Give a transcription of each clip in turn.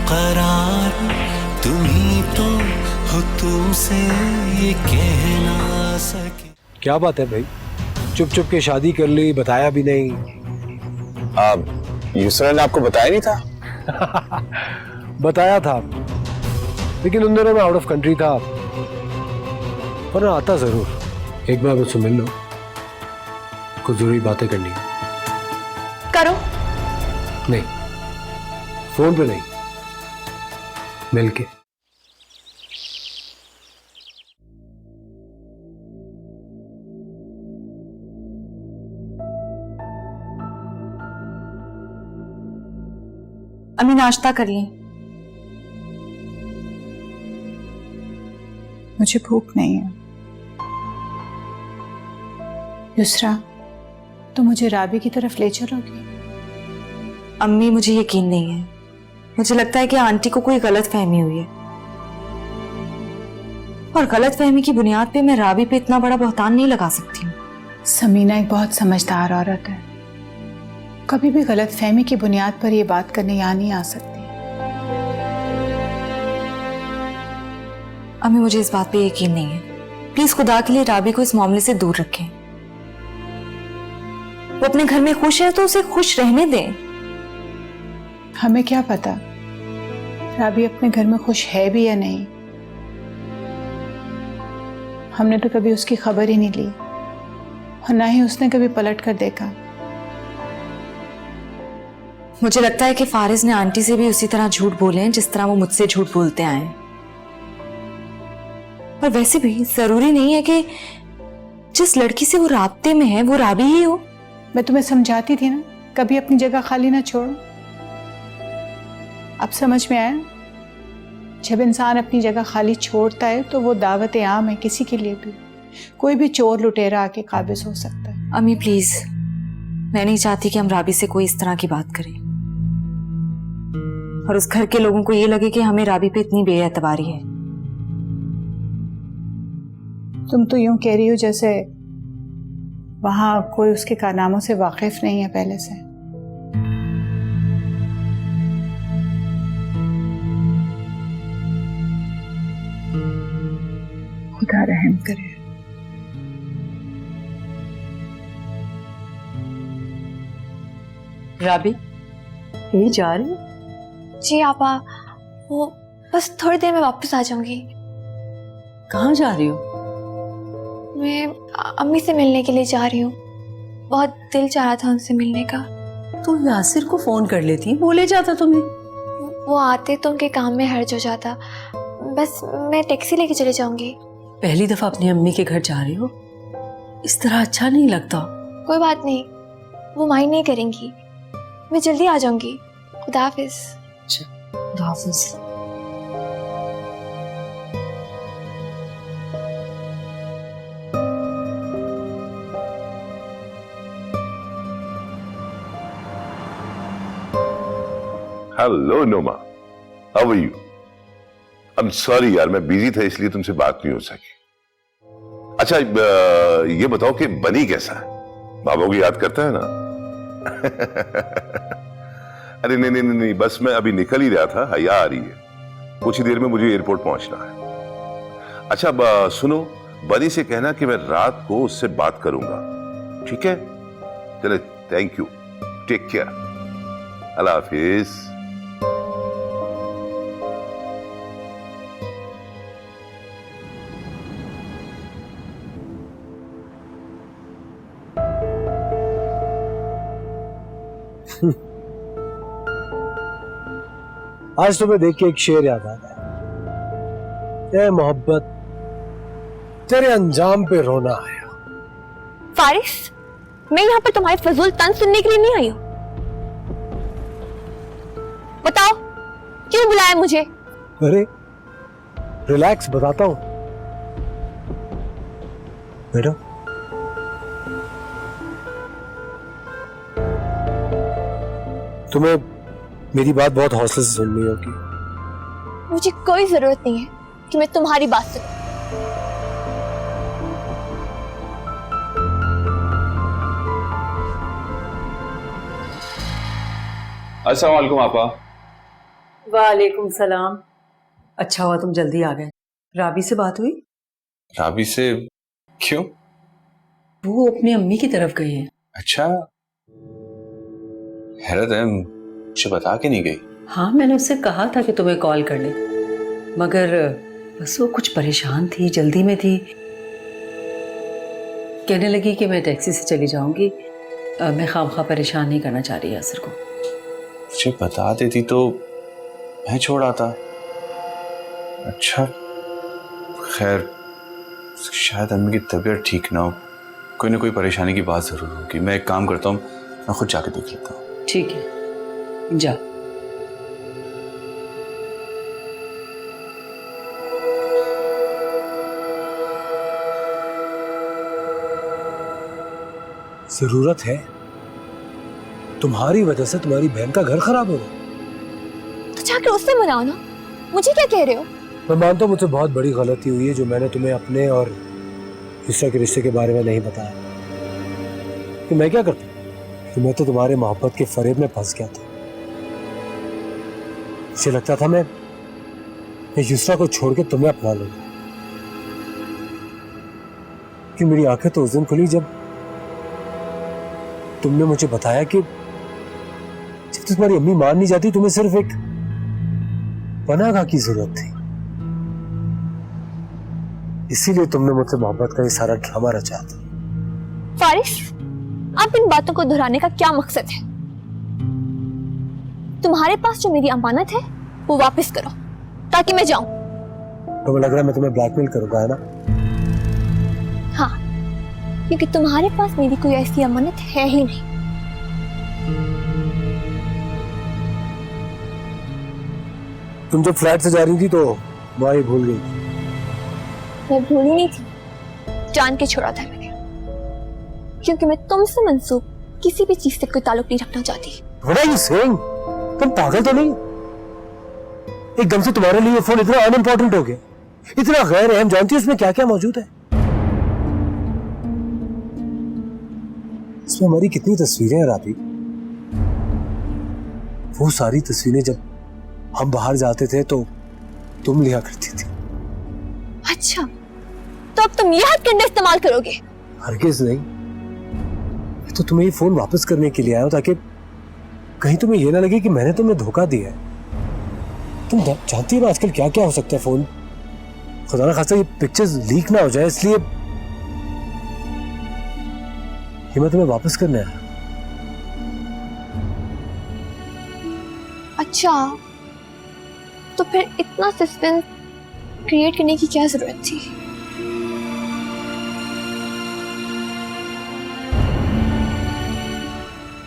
करार तुम ही तो हो, तुमसे ये कह ना सके। क्या बात है भाई, चुप चुप के शादी कर ली, बताया भी नहीं। यूसरा ने आपको बताया नहीं था? बताया था, लेकिन उन दिनों में आउट ऑफ कंट्री था, वरना आता जरूर। एक बार मुझसे मिल लो, कुछ जरूरी बातें करनी है। करो। नहीं, फोन पे नहीं, मिलके। अम्मी नाश्ता कर ली। मुझे भूख नहीं है। युसरा, तो मुझे राबी की तरफ ले चलोगी? अम्मी मुझे यकीन नहीं है, मुझे लगता है कि आंटी को कोई गलत फहमी हुई है, और गलत फहमी की बुनियाद पे मैं राबी पे इतना बड़ा बहतान नहीं लगा सकती हूँ। समीना एक बहुत समझदार औरत है, कभी भी गलत फहमी की बुनियाद पर यह बात करने यहाँ नहीं आ सकती। अम्मी मुझे इस बात पे यकीन नहीं है, प्लीज खुदा के लिए राबी को इस मामले से दूर रखें। वो अपने घर में खुश है तो उसे खुश रहने दें। हमें क्या पता राबी अपने घर में खुश है भी या नहीं, हमने तो कभी उसकी खबर ही नहीं ली, और ना ही उसने कभी पलट कर देखा। मुझे लगता है कि फारिज ने आंटी से भी उसी तरह झूठ बोले हैं जिस तरह वो मुझसे झूठ बोलते आए हैं। और वैसे भी जरूरी नहीं है कि जिस लड़की से वो राब्ते में है वो राबी ही हो। मैं तुम्हें समझाती थी ना, कभी अपनी जगह खाली ना छोड़ो। अब समझ में आया, जब इंसान अपनी जगह खाली छोड़ता है तो वो दावत आम है किसी के लिए भी। कोई भी चोर लुटेरा आके काबिज हो सकता है। अम्मी प्लीज, मैं नहीं चाहती कि हम राबी से कोई इस तरह की बात करें और उस घर के लोगों को ये लगे कि हमें राबी पे इतनी बेएतबारी है। तुम तो यूं कह रही हो जैसे वहां कोई उसके कारनामों से वाकिफ नहीं है पहले से। खुदा रहम करे। राबी, कहीं जा रही हो? जी आपा, वो बस थोड़ी देर में वापस आ जाऊंगी। कहाँ जा रही हो? मैं अम्मी से मिलने के लिए जा रही हूँ, बहुत दिल चाह रहा था उनसे मिलने का। तो यासिर को फोन कर लेती, बोले जाता तुम्हें। वो आते तो उनके काम में हर्ज हो जाता, बस मैं टैक्सी लेके चले जाऊंगी। पहली दफा अपनी अम्मी के घर जा रही हो, इस तरह अच्छा नहीं लगता। कोई बात नहीं, वो माइंड नहीं करेंगी, मैं जल्दी आ जाऊंगी। खुदा हाफिज। खुदा हाफिज। Hello Noma, how are you? I am sorry यार, मैं बिजी था इसलिए तुमसे बात नहीं हो सकी। अच्छा ये बताओ कि बनी कैसा है? बाबा को याद करता है ना? अरे नहीं नहीं नहीं, बस मैं अभी निकल ही रहा था, हया आ रही है, कुछ ही देर में मुझे एयरपोर्ट पहुंचना है। अच्छा सुनो, बनी से कहना कि मैं रात को उससे बात करूंगा, ठीक है? चले, थैंक यू, टेक केयर, अल्लाह हाफिज। आज तुम्हें देख के एक शेर याद आता है, ए मोहब्बत तेरे अंजाम पे रोना आया। फारिस, मैं यहाँ पर तुम्हारी फजूल तंज सुनने के लिए नहीं आई हूँ। बताओ क्यों बुलाया मुझे? अरे रिलैक्स, बताता हूं। बैठो। तुम्हें मेरी बात बहुत हौसले से सुननी होगी। मुझे कोई जरूरत नहीं है कि मैं तुम्हारी बात सुनूं। अस्सलाम वालेकुम आपा। वालेकुम सलाम। अच्छा हुआ तुम जल्दी आ गए। राबी से बात हुई? राबी से? क्यों? वो अपनी अम्मी की तरफ गई है। अच्छा, हैरत है, मुझे बता के नहीं गई। हाँ, मैंने उससे कहा था कि तुम्हें कॉल कर ले, मगर बस वो कुछ परेशान थी, जल्दी में थी। कहने लगी कि मैं टैक्सी से चली जाऊंगी, मैं खामखा परेशान नहीं करना चाह रही यासिर को। मुझे बता देती तो मैं छोड़ आता। अच्छा, खैर, शायद अम्मी की तबीयत ठीक ना हो, कोई ना कोई परेशानी की बात जरूर होगी। मैं एक काम करता हूँ, मैं खुद जाके देख लेता हूँ। ठीक है, जा। जरूरत है? तुम्हारी वजह से तुम्हारी बहन का घर खराब हो गया। तो जाकर उससे मनाओ ना, मुझे क्या कह रहे हो? मैं मानता हूँ मुझसे बहुत बड़ी गलती हुई है जो मैंने तुम्हें अपने और हिस्सा के रिश्ते के बारे में नहीं बताया। कि मैं क्या करता कि मैं तो तुम्हारे मोहब्बत के फरेब में फंस गया था। मुझे लगता था मैं युसरा को छोड़ के तुम्हें अपना लूंगा, कि मेरी आंखें तो उस दिन खुली जब तुमने मुझे बताया कि जब तुम्हारी अम्मी मान नहीं जाती, तुम्हें सिर्फ एक पनाहगाह की जरूरत थी। इसीलिए तुमने मुझसे मोहब्बत का ये सारा ड्रामा रचा था। फारिस, आप इन बातों को दोहराने का क्या मकसद है? तुम्हारे पास जो मेरी अमानत है वो वापस करो ताकि मैं जाऊं। तुम्हें लग रहा है मैं तुम्हें ब्लैकमेल करूंगा, है ना? हाँ, क्योंकि तुम्हारे पास मेरी कोई ऐसी अमानत है ही नहीं। तुम जब फ्लैट से जा रही थी तो वही भूल गई। मैं भूली नहीं थी, जान के छोड़ा था मैंने, क्योंकि मैं तुमसे मंसूब किसी भी चीज से कोई ताल्लुक नहीं रखना चाहती। What are you saying? तुम पागल तो नहीं? एकदम से तुम्हारे लिए फोन इतना अनइम्पोर्टेंट हो गया, इतना गैर अहम। जानती हो इसमें क्या क्या मौजूद है? इसमें हमारी कितनी तस्वीरें हैं राबी। वो सारी तस्वीरें जब हम बाहर जाते थे तो तुम लिया करती थी। अच्छा, तो अब तुम यह हथकंडे इस्तेमाल करोगे? हरगिज नहीं। मैं तो तुम्हें ये फोन वापस करने के लिए आया हूं ताकि कहीं तुम्हें ये ना लगे कि मैंने तुम्हें धोखा दिया है। तुम जानती हो ना आजकल क्या क्या हो सकता है। फोन खुदा ना खास्ता ये पिक्चर्स लीक ना हो जाए, इसलिए ये मैं तुम्हें वापस करने आया। अच्छा, तो फिर इतना सस्पेंस क्रिएट करने की क्या जरूरत थी?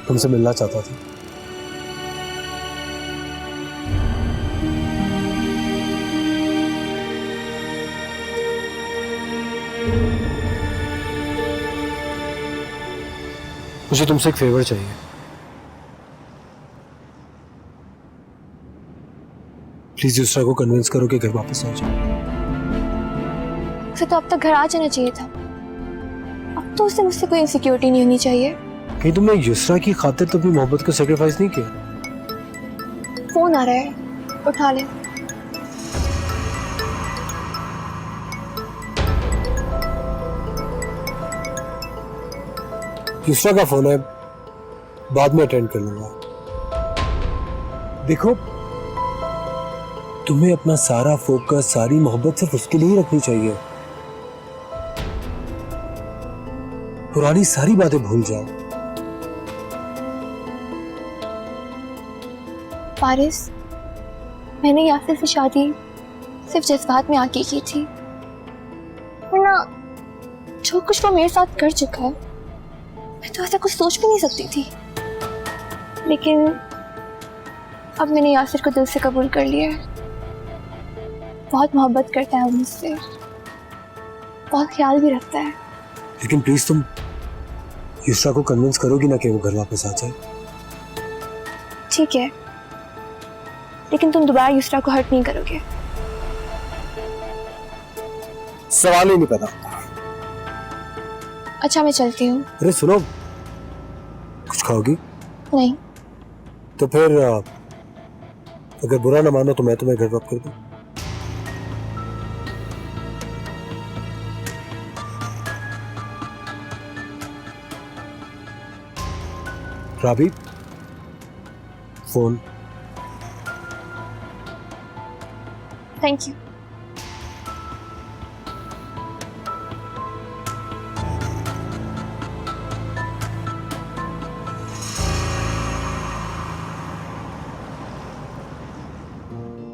तुमसे मिलना चाहता था। मुझे तुमसे एक फेवर चाहिए। प्लीज युसरा को कन्विंस करो कि घर वापस आ जाओ। उसे तो अब तक घर आ जाना चाहिए था। अब तो उसे मुझसे कोई इनसिक्योरिटी नहीं होनी चाहिए। कहीं तुमने युसरा की खातिर तो अपनी मोहब्बत को सेक्रीफाइस नहीं किया? फोन आ रहा है, उठा ले। युसरा का फोन है, बाद में अटेंड कर लूंगा। देखो, तुम्हें अपना सारा फोकस, सारी मोहब्बत सिर्फ उसके लिए ही रखनी चाहिए। पुरानी सारी बातें भूल जाओ। फारिस, मैंने यासिर से शादी सिर्फ जज्बात में आके की थी, वरना जो कुछ वो मेरे साथ कर चुका है मैं तो ऐसा कुछ सोच भी नहीं सकती थी। लेकिन अब मैंने यासिर को दिल से कबूल कर लिया है। बहुत मोहब्बत करता है वो मुझसे, बहुत ख्याल भी रखता है। लेकिन प्लीज तुम युसरा को कन्विंस करोगी ना कि वो घर वापस आ जाए? ठीक है, लेकिन तुम दोबारा युसरा को हर्ट नहीं करोगे? सवाल ही नहीं पैदा। अच्छा, मैं चलती हूँ। अरे सुनो, कुछ खाओगी? नहीं। तो फिर अगर बुरा ना मानो तो मैं तुम्हें घर ड्रॉप कर दूं। राबी, फोन। Thank you.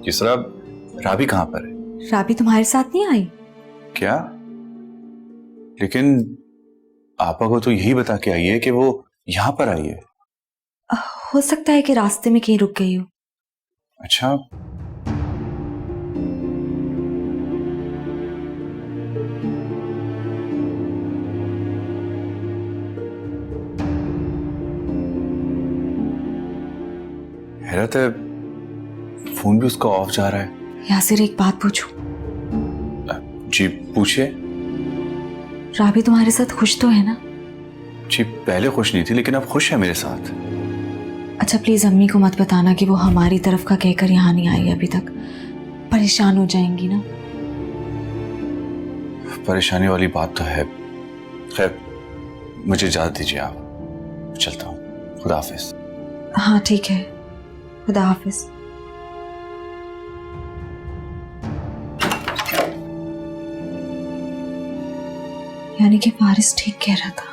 किसरा राबी कहाँ पर है? राबी तुम्हारे साथ नहीं आई? क्या? लेकिन आपा को तो यही बता के आई है कि वो यहाँ पर आई है। हो सकता है कि रास्ते में कहीं रुक गई हो। अच्छा, हैरत है, फोन भी उसका ऑफ जा रहा है। यासिर, एक बात पूछूं? जी पूछिए। राबी तुम्हारे साथ खुश तो है ना? जी पहले खुश नहीं थी, लेकिन अब खुश है मेरे साथ। अच्छा प्लीज अम्मी को मत बताना कि वो हमारी तरफ का कहकर यहाँ नहीं आई अभी तक, परेशान हो जाएंगी ना। परेशानी वाली बात तो है। खैर मुझे इजाजत दीजिए, आप चलता हूँ। खुदा हाफिज। हाँ ठीक है, खुदा हाफिज। यानी कि फारिस ठीक कह रहा था,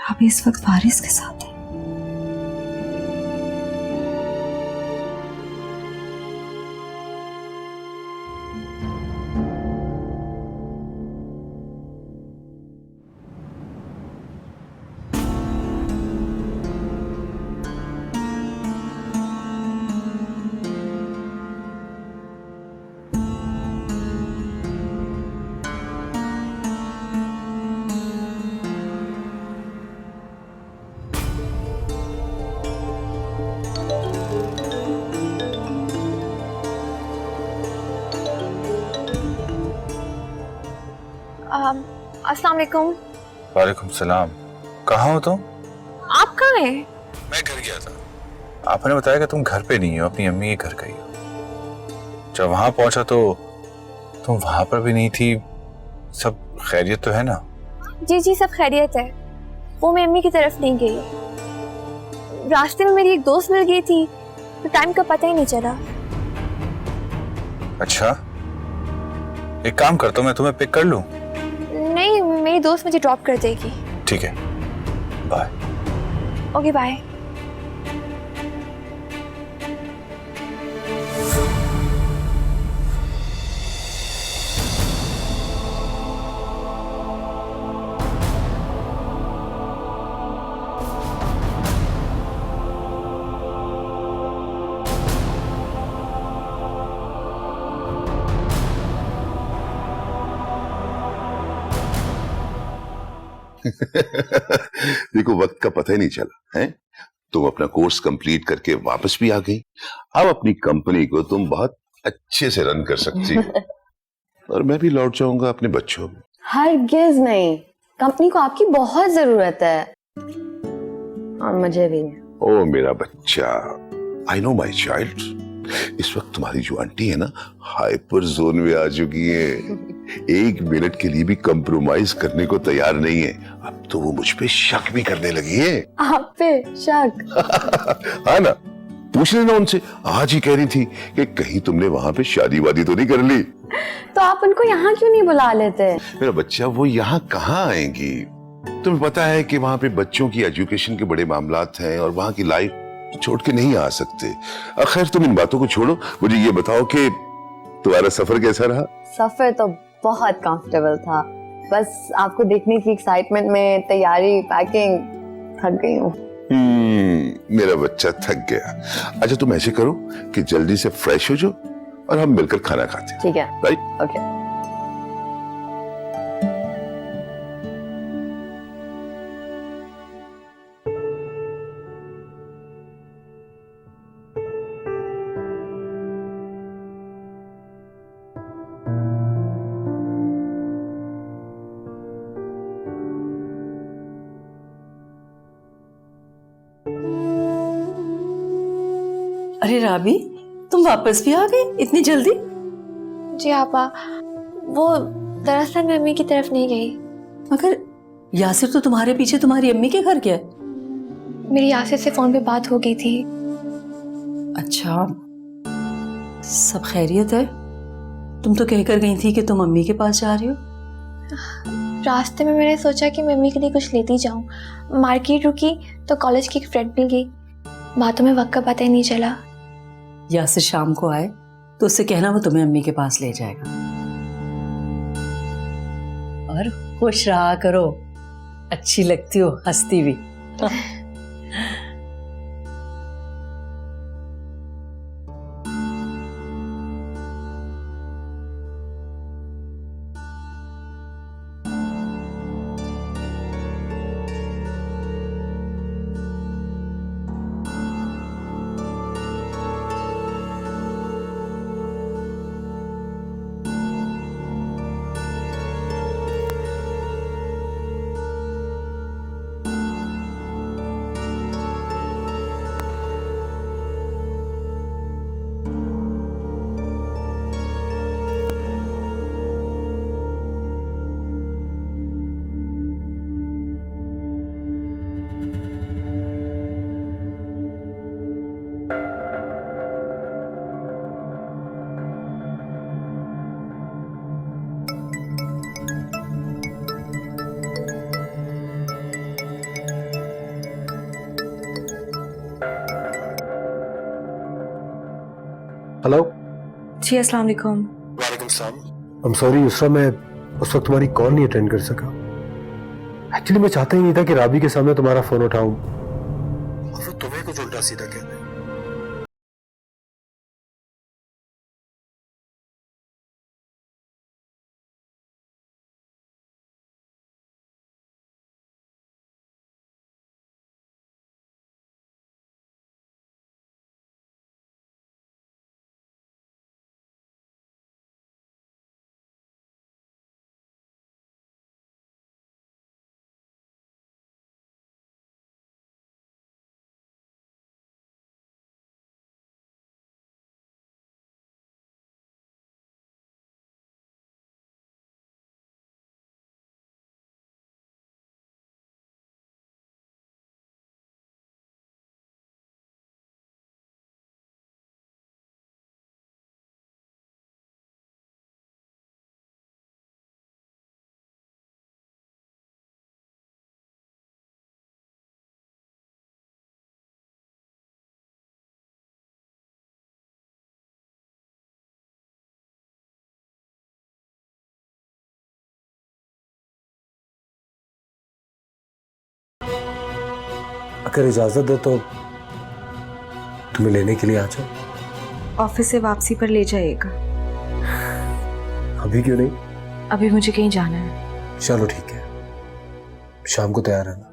राबी इस वक्त फारिस के साथ है। अस्सलाम वालेकुम। वालेकुम सलाम। कहाँ हो तुम? आप कहाँ हैं? मैं घर गया था। आपने बताया कि तुम घर पे नहीं हो, अपनी अम्मी के घर गई हो। जब वहां पहुंचा तो तुम वहां पर भी नहीं थी। सब खैरियत तो है ना? जी जी सब खैरियत है। वो मैं अम्मी की तरफ नहीं गई, रास्ते में मेरी एक दोस्त मिल गई थी तो टाइम का पता ही नहीं चला। अच्छा, एक काम करता हूँ, मैं तुम्हें पिक कर लूँ? नहीं, मेरी दोस्त मुझे ड्रॉप कर देगी। ठीक है, बाय। Okay bye. देखो वक्त का पता ही नहीं चला है। तुम अपना कोर्स कंप्लीट करके वापस भी आ गई। अब अपनी कंपनी को तुम बहुत अच्छे से रन कर सकती हो। और मैं भी लौट जाऊंगा अपने बच्चों में। हरगिज नहीं, कंपनी को आपकी बहुत जरूरत है और मुझे भी। ओ मेरा बच्चा, आई नो माई चाइल्ड। इस वक्त तुम्हारी जो आंटी है ना, हाइपर जोन में आ चुकी है। एक मिनट के लिए भी कंप्रोमाइज करने को तैयार नहीं है। अब तो वो मुझ पे शक भी करने लगी है। आप पे शक? हाँ ना, पूछ लेना उनसे। आज ही कह रही थी कि कहीं तुमने वहां पे शादी वादी तो नहीं कर ली। तो आप उनको यहाँ क्यों नहीं बुला लेते? मेरा बच्चा, वो यहाँ कहाँ आएंगी? तुम्हें पता है कि वहां पे बच्चों की एजुकेशन के बड़े मामलात हैं और वहां की लाइफ छोड़ के नहीं आ सकते। खैर तुम इन बातों को छोड़ो, मुझे ये बताओ कि तुम्हारा सफर कैसा रहा? सफर तो बहुत कंफर्टेबल था, बस आपको देखने की एक्साइटमेंट में तैयारी, पैकिंग, थक गई हूँ। मेरा बच्चा थक गया। अच्छा तुम ऐसे करो कि जल्दी से फ्रेश हो जाओ और हम मिलकर खाना खाते हैं। ठीक है, राइट? ओके। अरे राबी, तुम वापस भी आ गई इतनी जल्दी? जी आपा, वो दरअसल मैं अम्मी की तरफ नहीं गई। मगर यासिर तो तुम्हारे पीछे तुम्हारी अम्मी के घर गया। मेरी यासिर से फोन पे बात हो गई थी। अच्छा, सब खैरियत है? तुम तो कहकर गई थी कि तुम अम्मी के पास जा रही हो। रास्ते में मैंने सोचा कि मैं अम्मी के लिए कुछ लेती जाऊं। मार्केट रुकी तो कॉलेज की एक फ्रेंड मिल गई। बातों में वक्त का पता ही नहीं चला। यासिर शाम को आए तो उससे कहना वो तुम्हें अम्मी के पास ले जाएगा। और खुश रहा करो, अच्छी लगती हो हंसती भी। हेलो जी अस्सलाम वालेकुम। वालेकुम सलाम। आई एम सॉरी युसरा, मैं उस वक्त तुम्हारी कॉल नहीं अटेंड कर सका। एक्चुअली मैं चाहता ही नहीं था कि राबी के सामने तुम्हारा फोन उठाऊं और वो तुम्हें कुछ उल्टा सीधा कह दे। अगर इजाजत दे तो तुम्हें लेने के लिए आ जाओ। ऑफिस से वापसी पर ले जाइएगा। अभी क्यों नहीं? अभी मुझे कहीं जाना है। चलो ठीक है, शाम को तैयार रहना।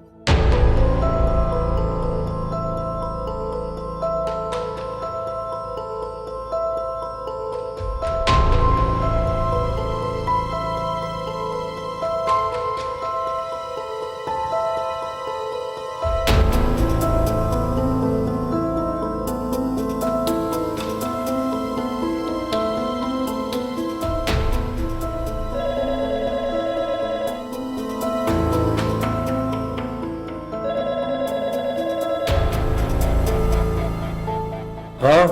हाँ,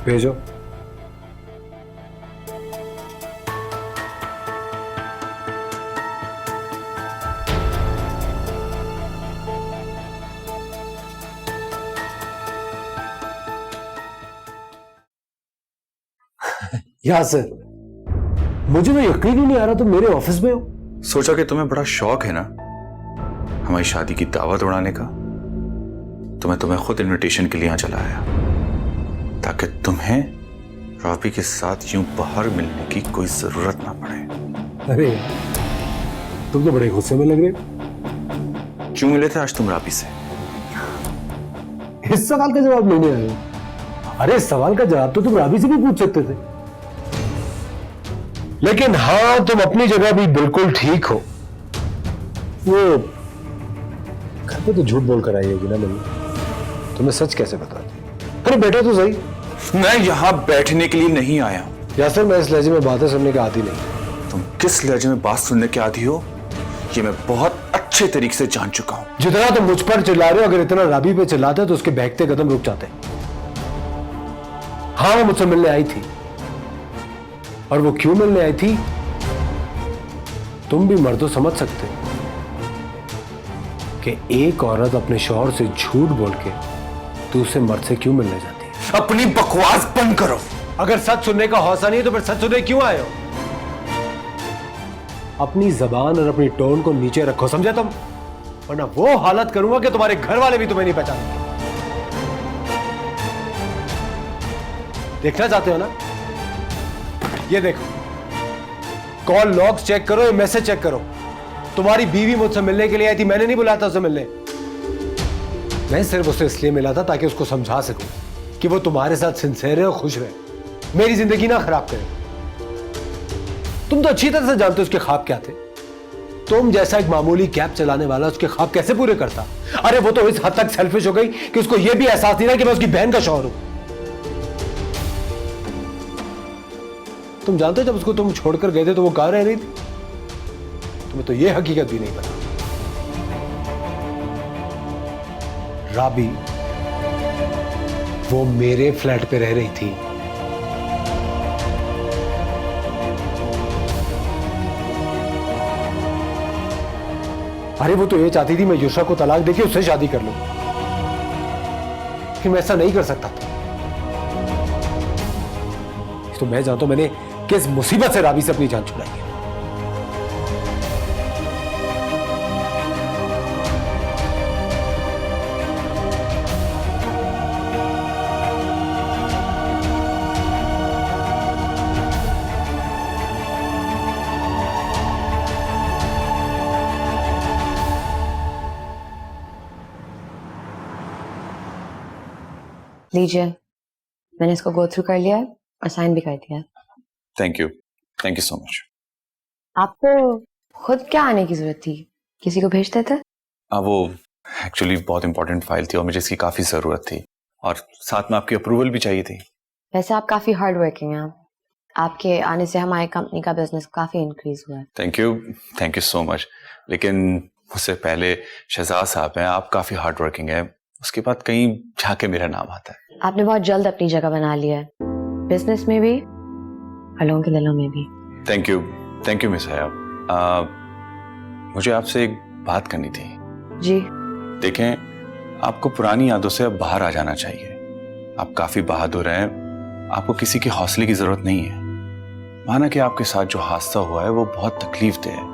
भेजो। यासिर, मुझे तो यकीन ही नहीं आ रहा तुम मेरे ऑफिस में हो। सोचा कि तुम्हें बड़ा शौक है ना हमारी शादी की दावत उड़ाने का, तो मैं तुम्हें खुद इनविटेशन के लिए यहाँ चला आया ताकि तुम्हें राबी के साथ यूं बाहर मिलने की कोई जरूरत ना पड़े। अरे तुम तो बड़े गुस्से में लग रहे हो। क्यों मिले थे आज तुम राबी से? इस सवाल का जवाब लेने आए हो? अरे इस सवाल का जवाब तो तुम राबी से भी पूछ सकते थे। लेकिन हाँ, तुम अपनी जगह भी बिल्कुल ठीक हो। वो घर पे तो झूठ बोल कर आई होगी ना मम्मी, तुम्हें सच कैसे बता दी? अरे बेटा तो सही। मैं यहाँ बैठने के लिए नहीं आया हूँ। यासर, मैं इस लहजे में बातें सुनने के आदी नहीं। तुम किस लहजे में बात सुनने के आदी हो ये मैं बहुत अच्छे तरीके से जान चुका हूँ। जितना तुम मुझ पर चिल्ला रहे हो, अगर इतना राबी पे चिल्लाते तो उसके बहकते कदम रुक जाते। हाँ, वो मुझसे मिलने आई थी, और वो क्यों मिलने आई थी तुम भी मर्दों समझ सकते कि एक औरत अपने शौहर से झूठ बोल के दूसरे मर्द से क्यों मिलने जाती है। अपनी बकवास बंद करो। अगर सच सुनने का हौसला नहीं है तो फिर सच सुनने क्यों आए हो? अपनी जबान और अपनी टोन को नीचे रखो, समझे तुम? वरना वो हालत करूंगा कि तुम्हारे घर वाले भी तुम्हें नहीं पहचानेंगे। देखना चाहते हो ना? ये देखो, कॉल लॉग्स चेक करो, ये मैसेज चेक करो। तुम्हारी बीवी मुझसे मिलने के लिए आई थी, मैंने नहीं बुलाया था उसे मिलने। मैं सिर्फ उसे इसलिए मिला था ताकि उसको समझा सकूं कि वो तुम्हारे साथ सिंसियर है और खुश रहे, मेरी जिंदगी ना खराब करे। तुम तो अच्छी तरह से जानते हो उसके ख्वाब क्या थे। तुम जैसा एक मामूली कैब चलाने वाला उसके ख्वाब कैसे पूरे करता? अरे वो तो इस हद तक सेल्फिश हो गई कि उसको यह भी एहसास नहीं रहा कि मैं उसकी बहन का शौहर हूं। तुम जानते हो जब उसको तुम छोड़कर गए थे तो वो कहां रह रही थी? तुम्हें तो यह हकीकत भी नहीं पता। राबी वो मेरे फ्लैट पे रह रही थी। अरे वो तो ये चाहती थी मैं युषा को तलाक देके उससे शादी कर लूं, लेकिन मैं ऐसा नहीं कर सकता था। तो मैं जानता हूं मैंने किस मुसीबत से राबी से अपनी जान छुड़ाई है। लीजिए, मैंने इसको गो थ्रू कर लिया है और साइन भी कर दिया है। Thank you so much. आपको खुद क्या आने की जरूरत थी? किसी को भेजते थे? वो एक्चुअली बहुत इंपॉर्टेंट फाइल थी और मुझे इसकी काफी जरूरत थी, और साथ में आपकी अप्रूवल भी चाहिए थी। वैसे आप काफी हार्ड वर्किंग हैं। आपके आने से हमारी कंपनी का बिजनेस काफी इंक्रीज हुआ है। Thank you so much. लेकिन उससे पहले शहजाद साहब हैं, आप काफी हार्ड वर्किंग है, उसके बाद कहीं जाके मेरा नाम आता है। आपने बहुत जल्द अपनी जगह बना लिया है, बिजनेस में भी और लोगों के दिलों में भी। Thank you miss Hayab. मुझे आपसे एक बात करनी थी। जी। देखें, आपको पुरानी यादों से अब बाहर आ जाना चाहिए। आप काफी बहादुर हैं, आपको किसी के हौसले की जरूरत नहीं है। माना कि आपके साथ जो हादसा हुआ है वो बहुत तकलीफ दे है,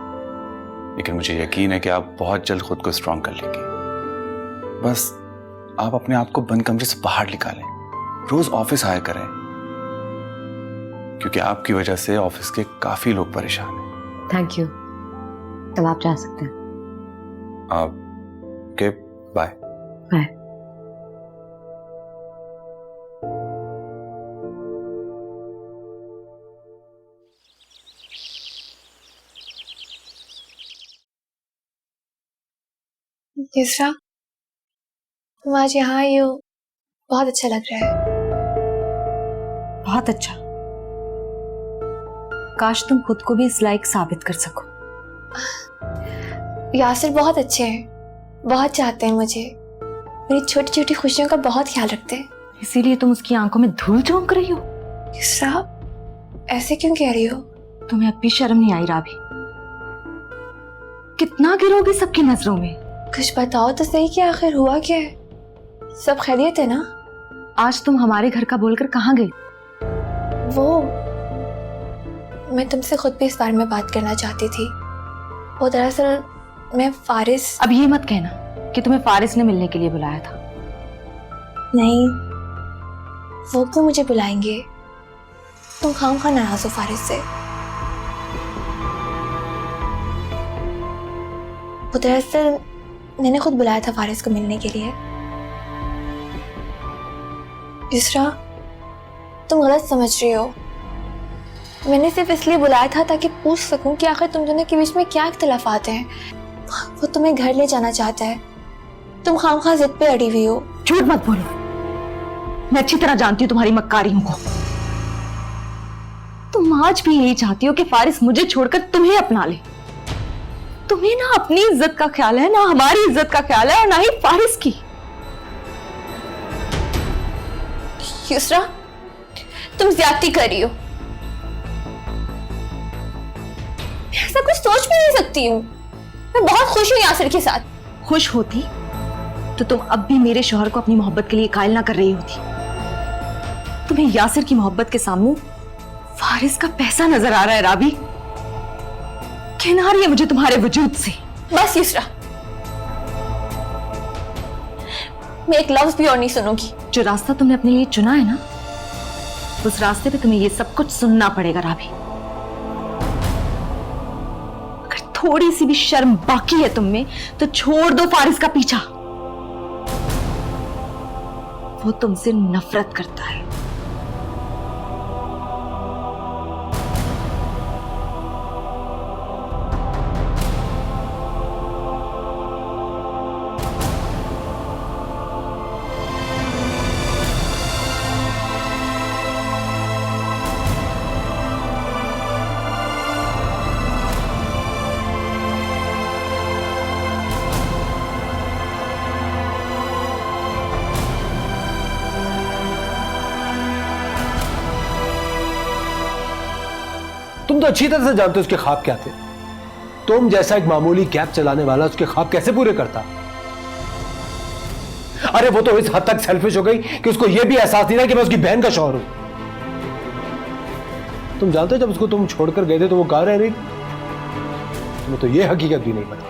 लेकिन मुझे यकीन है कि आप बहुत जल्द खुद को स्ट्रांग कर लेंगे। बस आप अपने आप को बंद कमरे से बाहर निकालें, रोज ऑफिस आया करें, क्योंकि आपकी वजह से ऑफिस के काफी लोग परेशान हैं। Thank you. तब आप जा सकते हैं। Okay, bye bye. तीसरा, तुम आज यहाँ आई हो, बहुत अच्छा लग रहा है। बहुत अच्छा। काश तुम खुद को भी इस लायक साबित कर सको। यासिर बहुत अच्छे हैं, बहुत चाहते हैं मुझे, मेरी छोटी छोटी खुशियों का बहुत ख्याल रखते हैं। इसीलिए तुम उसकी आंखों में धूल झोंक रही हो। तीसरा, ऐसे क्यों कह रही हो? तुम्हें अब भी शर्म नहीं आई राबी? कितना गिरोगी सबकी नजरों में? कुछ बताओ तो सही कि आखिर हुआ क्या है? सब खैरियत है ना? आज तुम हमारे घर का बोलकर कहाँ गई? वो मैं तुमसे खुद भी इस बारे में बात करना चाहती थी। वो दरअसल मैं फारिस। अब ये मत कहना कि तुम्हें फारिस ने मिलने के लिए बुलाया था। नहीं, वो क्यों मुझे बुलाएंगे? तुम खामखा नाराज हो फारिस से। वो दरअसल मैंने खुद बुलाया था फारिस को मिलने के लिए। इसरा, तुम गलत समझ रही हो। मैंने सिर्फ इसलिए बुलाया था ताकि पूछ सकूं कि आखिर तुम दोनों के बीच में क्या इख्तिलाफात हैं। वो तुम्हें घर ले जाना चाहता है तुम खामखा जिद पे अड़ी हुई हो। झूठ मत बोलो, मैं अच्छी तरह जानती हूँ तुम्हारी मक्कारियों को। तुम आज भी यही चाहती हो कि फारिस मुझे छोड़कर तुम्हें अपना ले। तुम्हें ना अपनी इज्जत का ख्याल है, ना हमारी इज्जत का ख्याल है, और ना ही फारिस की। युसरा, तुम ज्यादती कर रही हो। ऐसा कुछ सोच भी नहीं सकती हूँ। मैं बहुत खुश हूँ यासिर के साथ। खुश होती तो तुम अब भी मेरे शौहर को अपनी मोहब्बत के लिए कायल ना कर रही होती। तुम्हें यासिर की मोहब्बत के सामने फारिस का पैसा नजर आ रहा है राबी। कहना रही है मुझे तुम्हारे वजूद से। बस युसरा, मैं एक लफ्ज भी और नहीं सुनूंगी। जो रास्ता तुमने अपने लिए चुना है ना, उस रास्ते पे तुम्हें ये सब कुछ सुनना पड़ेगा राबी। अगर थोड़ी सी भी शर्म बाकी है तुम में तो छोड़ दो फारिस का पीछा। वो तुमसे नफरत करता है। तुम तो अच्छी तरह से जानते हो उसके ख्वाब क्या थे। तुम जैसा एक मामूली कैब चलाने वाला उसके ख्वाब कैसे पूरे करता। अरे वो तो इस हद तक सेल्फिश हो गई कि उसको यह भी एहसास नहीं था कि मैं उसकी बहन का शौहर हूं। तुम जानते हो जब उसको तुम छोड़कर गए थे तो वो कहां रह रही थी? तुम्हें तो यह हकीकत भी नहीं पता।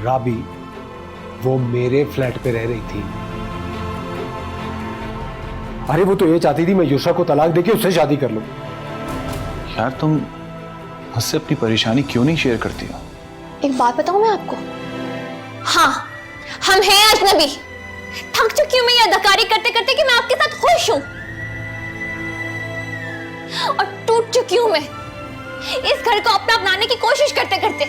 राबी वो मेरे फ्लैट पे रह रही थी। अरे वो तो ये चाहती थी मैं युसरा को तलाक देके उससे शादी कर लूं। यार तुम मुझसे अपनी परेशानी क्यों नहीं शेयर करती हो? एक बात बताऊं मैं आपको? हाँ, हम हैं अजनबी। थक चुकी हूं मैं ये अदाकारी करते करते कि मैं आपके साथ खुश हूं, और टूट चुकी हूं मैं इस घर को अपना अपनाने की कोशिश करते करते।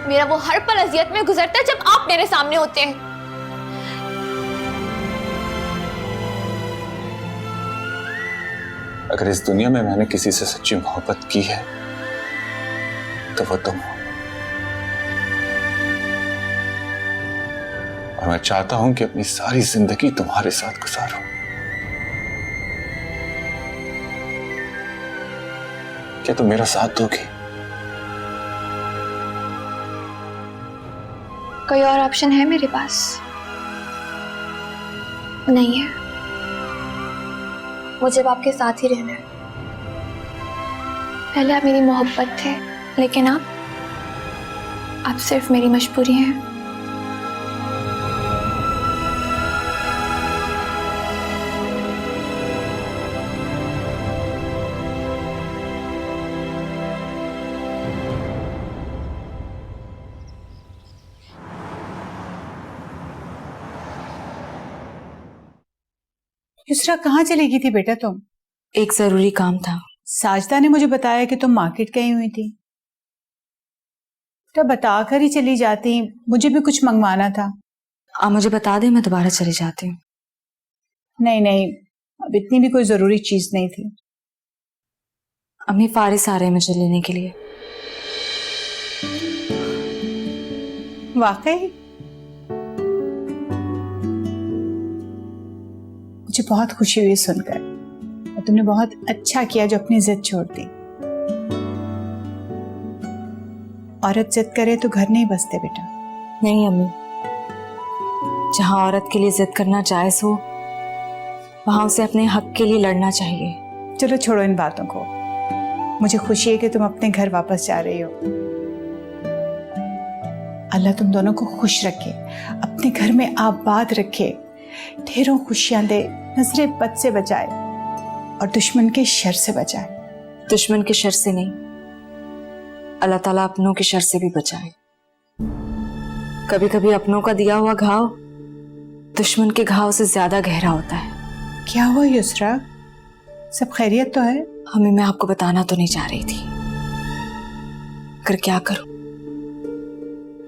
मेरा वो हर पल अजियत में गुजरता है जब आप मेरे सामने होते हैं। अगर इस दुनिया में मैंने किसी से सच्ची मोहब्बत की है तो वो तुम हो। और मैं चाहता हूं कि अपनी सारी जिंदगी तुम्हारे साथ गुजारूं। क्या तुम मेरा साथ दोगी? कोई और ऑप्शन है मेरे पास? नहीं है। मुझे अब आपके साथ ही रहना है। पहले आप मेरी मोहब्बत थे, लेकिन आप सिर्फ मेरी मजबूरी हैं। युसरा, कहाँ चली गई थी बेटा तुम? एक जरूरी काम था। साजदा ने मुझे बताया कि तुम मार्केट गई हुई थी। तो बताकर ही चली जाती, मुझे भी कुछ मंगवाना था। आप मुझे बता दें, मैं दोबारा चली जाती हूँ। नहीं नहीं, अब इतनी भी कोई जरूरी चीज नहीं थी। अम्मी फारिस आ रहे हैं मुझे लेने के लिए। वाकई? मुझे बहुत खुशी हुई सुनकर, और तुमने बहुत अच्छा किया जो अपनी जिद छोड़ दी। औरत जिद करे तो घर नहीं बसते बेटा। नहीं अम्मी, जहां औरत के लिए जिद करना जायज हो वहां उसे अपने हक के लिए लड़ना चाहिए। चलो छोड़ो इन बातों को। मुझे खुशी है कि तुम अपने घर वापस जा रही हो। अल्लाह तुम दोनों को खुश रखे, अपने घर में आबाद रखे, ढेरों खुशियां दे, नजरे बद से बचाए और दुश्मन के शर से बचाए। दुश्मन के शर से नहीं, अल्लाह ताला अपनों के शर से भी बचाए। कभी कभी अपनों का दिया हुआ घाव दुश्मन के घाव से ज्यादा गहरा होता है। क्या हुआ युसरा? सब खैरियत तो है? हमें मैं आपको बताना तो नहीं चाह रही थी, पर क्या करूं,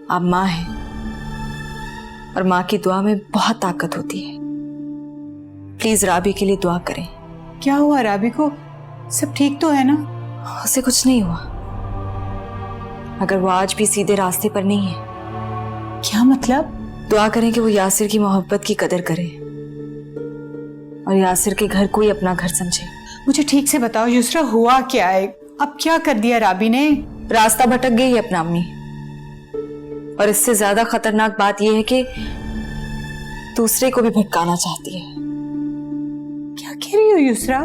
आप माँ हैं और माँ की दुआ में बहुत ताकत होती है। प्लीज राबी के लिए दुआ करें। क्या हुआ राबी को? सब ठीक तो है ना? उसे कुछ नहीं हुआ, मगर वो आज भी सीधे रास्ते पर नहीं है। क्या मतलब? दुआ करें कि वो यासिर की मोहब्बत की कदर करे और यासिर के घर को ही अपना घर समझे। मुझे ठीक से बताओ युसरा, हुआ क्या है? अब क्या कर दिया राबी ने? रास्ता भटक गई है अपना अम्मी, और इससे ज्यादा खतरनाक बात यह है कि दूसरे को भी भटकाना चाहती है। क्या कह रही हो युसरा?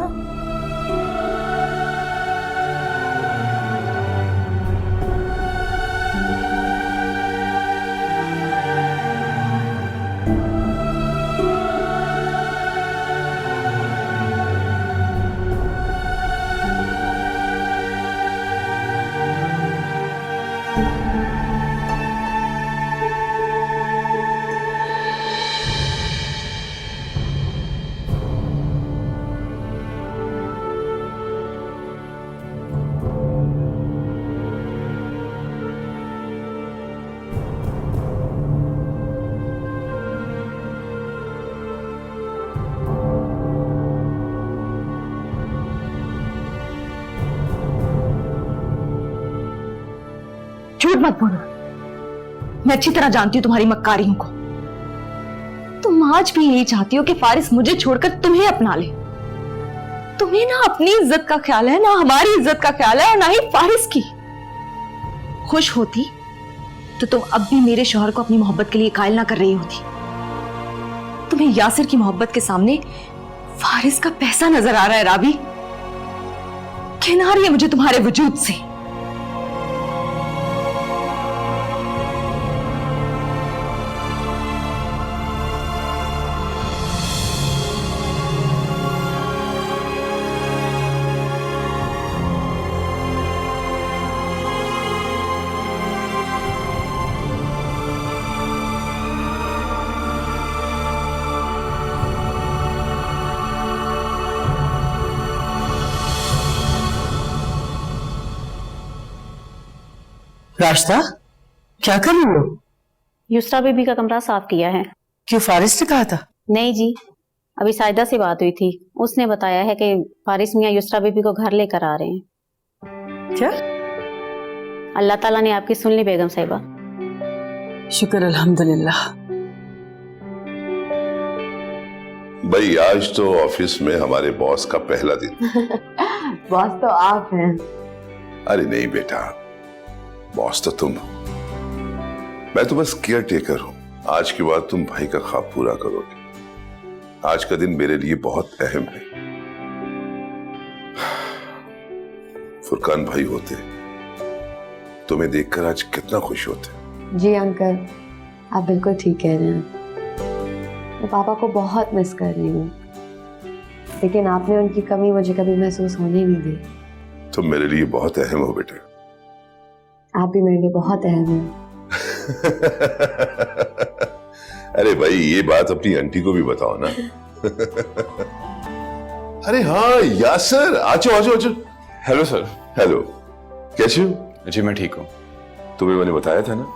झूठ मत बोलो, मैं अच्छी तरह जानती हूँ तुम्हारी मक्कारियों को। तुम आज भी यही चाहती हो कि फारिस मुझे छोड़कर तुम्हें अपना ले। तुम्हें ना अपनी इज्जत का ख्याल है, ना हमारी इज्जत का ख्याल है, और ना ही फारिस की। खुश होती तो तुम अब भी मेरे शौहर को अपनी मोहब्बत के लिए कायल ना कर रही होती। तुम्हें यासिर की मोहब्बत के सामने फारिस का पैसा नजर आ रहा है राबी। घिना रही है मुझे तुम्हारे वजूद से। रास्ता क्या कर रही हो? युसरा बीबी का कमरा साफ किया है। क्यों, फारिस ने कहा था? नहीं जी, अभी साइदा से बात हुई थी, उसने बताया है कि फारिस मियां युसरा बीबी को घर लेकर आ रहे हैं। क्या? अल्लाह ताला ने आपकी सुन ली बेगम साहिबा। शुक्र अल्हम्दुलिल्लाह। भाई आज तो ऑफिस में हमारे बॉस का पहला दिन। बॉस तो आप हैं। अरे नहीं बेटा, बॉस तो तुम हो। मैं तो बस केयर टेकर हूं। आज के बाद तुम भाई का ख्वाब पूरा करोगे। आज का दिन मेरे लिए बहुत अहम है। फुरकान भाई होते तुम्हें देखकर आज कितना खुश होते। जी अंकल, आप बिल्कुल ठीक कह रहे हैं। मैं पापा को बहुत मिस कर रही हूँ, लेकिन आपने उनकी कमी मुझे कभी महसूस होने नहीं दी। तुम मेरे लिए बहुत अहम हो बेटा। आप भी मेरे लिए बहुत अहम हैं। अरे भाई, ये बात अपनी आंटी को भी बताओ ना। अरे हाँ यासर, आजो आजो आजो। Hello sir. हेलो, कैसे हो? जी मैं ठीक हूँ। तुम्हें मैंने बताया था ना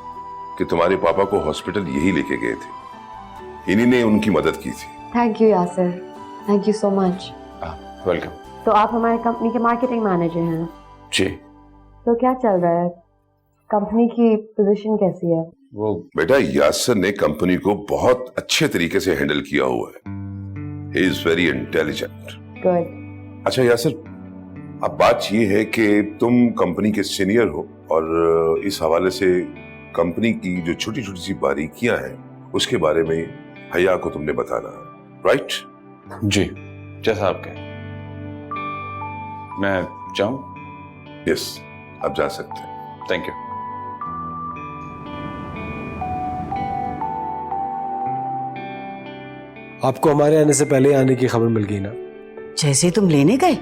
कि तुम्हारे पापा को हॉस्पिटल यही लेके गए थे। इन्हीं ने उनकी मदद की थी। Thank you Yasar, thank you so much. Welcome. तो आप हमारे कंपनी के मार्केटिंग मैनेजर हैं? जी। तो क्या चल रहा है, कंपनी की पोजीशन कैसी है? वो बेटा, यासर ने कंपनी को बहुत अच्छे तरीके से हैंडल किया हुआ है। He is very intelligent. Good. अच्छा यासर, अब बात ये है कि तुम कंपनी के सीनियर हो और इस हवाले से कंपनी की जो छोटी छोटी सी बारीकियां हैं उसके बारे में हया को तुमने बताना, राइट? जी, जैसा आप कहें। मैं जाऊं? यस, आप जा सकते हैं। Thank you. आपको हमारे आने से पहले आने की खबर मिल गई ना? जैसे तुम लेने गए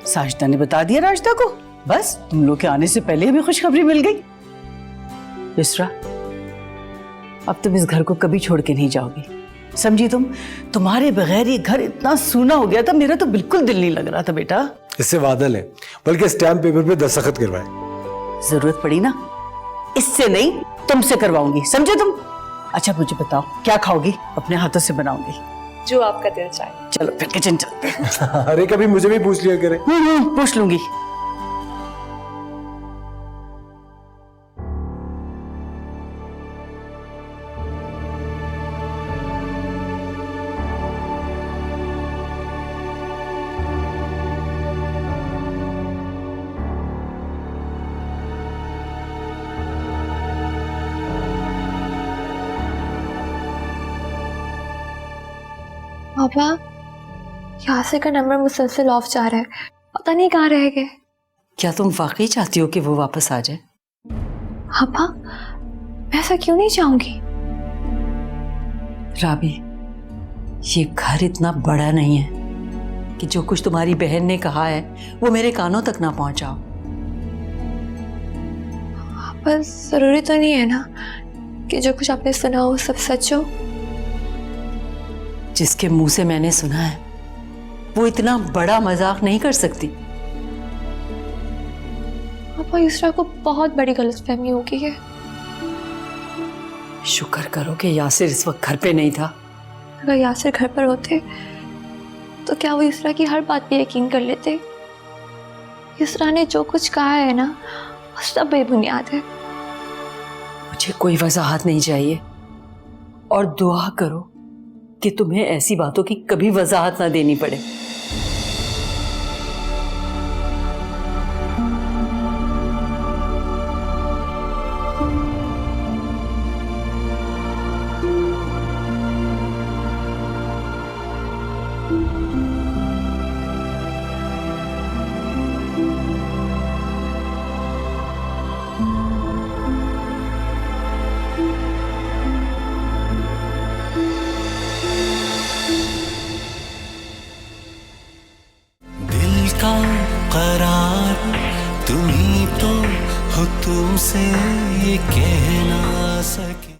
साजिदा ने बता दिया रास्ता को, बस तुम लोग के आने से पहले हमें खुशखबरी मिल गई। युसरा, अब तुम इस घर को कभी छोड़ के नहीं जाओगी, समझी? तुम्हारे बगैर ये घर इतना सूना हो गया था, मेरा तो बिल्कुल दिल नहीं लग रहा था बेटा। इससे वादा लें, बल्कि स्टैम्प पेपर पे दस्तखत करवाएं। जरूरत पड़ी ना इससे नहीं, तुमसे करवाऊंगी, समझे तुम? अच्छा मुझे बताओ, क्या खाओगी? अपने हाथों से बनाऊंगी। जो आपका दिल चाहे। चलो फिर किचन चलते हैं। अरे कभी मुझे भी पूछ लिया करे। पूछ लूंगी। पापा, यासिर का नंबर मुसलसल ऑफ जा रहा है, पता नहीं कहाँ रह गए। क्या तुम वाकई चाहती हो कि वो वापस आ जाए? पापा, मैं ऐसा क्यों नहीं चाहूंगी? राबी, ये घर इतना बड़ा नहीं है कि जो कुछ तुम्हारी बहन ने कहा है वो मेरे कानों तक ना पहुंचाओ। बस जरूरी तो नहीं है ना कि जो कुछ आपने सुना हो सब सच हो। जिसके मुंह से मैंने सुना है वो इतना बड़ा मजाक नहीं कर सकती। पापा, युसरा को बहुत बड़ी गलतफहमी हो गई है। शुक्र करो कि यासिर इस वक्त घर पे नहीं था। अगर यासिर घर पर होते तो क्या वो युसरा की हर बात पे यकीन कर लेते? युसरा ने जो कुछ कहा है ना, वो सब बेबुनियाद है। मुझे कोई वजाहत नहीं चाहिए, और दुआ करो कि तुम्हें ऐसी बातों की कभी वजाहत ना देनी पड़े। दिल का करार तुम ही तो हो, तुमसे ये कहना सके।